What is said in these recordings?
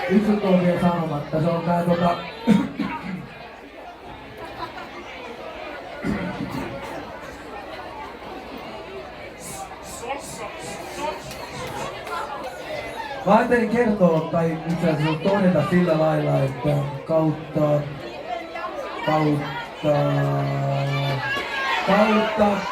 Yksi juttu on vielä sanomatta, se on tää Mä ajattelin kertoa, tai itse asiassa todeta sillä lailla, että kautta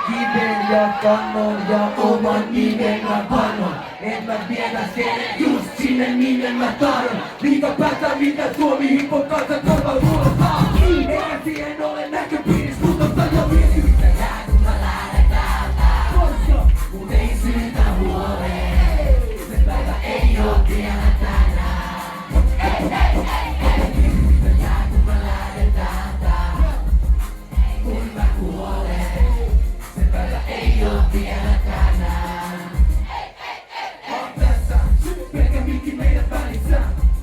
kiven ja kannon ja oman nimen mä panon. En mä viedä sen just sinne minne mä tahdon. Liiga päätää mitä Suomi hiphop kanssa korva luottaa. Eikä siihen ole näköpiirissä muutosta ja viesyyttä. Jää kun mä lähden täältä, koska mun ei syytä huoleen. Se päivä ei oo vielä tänään. Jää kun mä lähden täältä, kun mä kuolen. Se päivä ei oo vielä tänään. Oon tässä, pelkä mikki meidän välissä.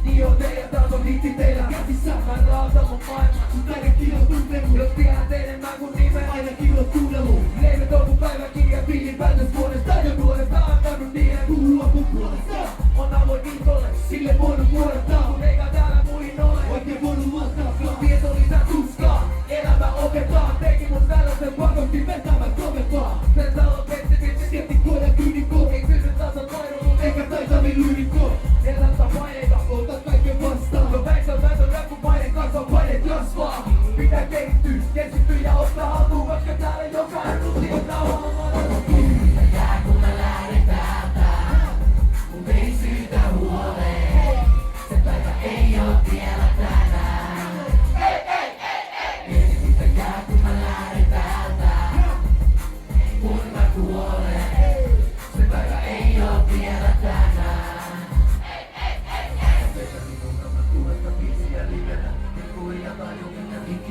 Niin on teidän taas on hitti teillä käsissä. Mä rautan mun maailman, sun ainakin on tunnelu. Jos tiedät enemmän kun nimen, ainakin on tunnelu. Leivet on mun päiväkirja, piilin päätös vuodesta. Jo nuoresta antanut niiden puhua mun puolesta. On avoin viikolle, sille voinut vuodattaa. Kun eikä täällä muihin ole, oikein voinut luottaa. Tieto lisää tuskaa, elämä opettaa. Teki mun tällaisen pakotti vetämään kovempaa. Sen talon pettivitsi, skeptikko ja kynikko. Ei pysy tasapainonut, eikä taitavin lyyrikko. Elämä paineita, otat kaiken vastaan. No väistämätön rap, kun paine kasvaa, paineet kasvaa. Pitää keskittyä ja ottaa haltuun, koska täällä jokainen ruti on rauhalla. Jää kun mä lähden täältä, mun ei syytä huoleen. Se päivä ei oo vielä tänään. Mitä jää kun mä lähden täältä, kun mä kuolen. Se päivä ei oo vielä tänään.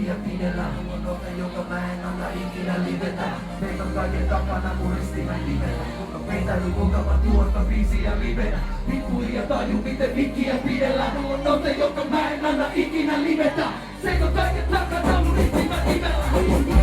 Ja pidellä on nope, joka mä en anna ikinä livetä. Meitä on kaiken takana muristimen livenä. Mutta peitäily kuinka mä tuotta biisiä livenä. Pikkuhiljaa taju miten mikkiä pidellä. Mulla on note, joka mä en anna ikinä livetä. Meitä on kaiken takana muristimen livenä.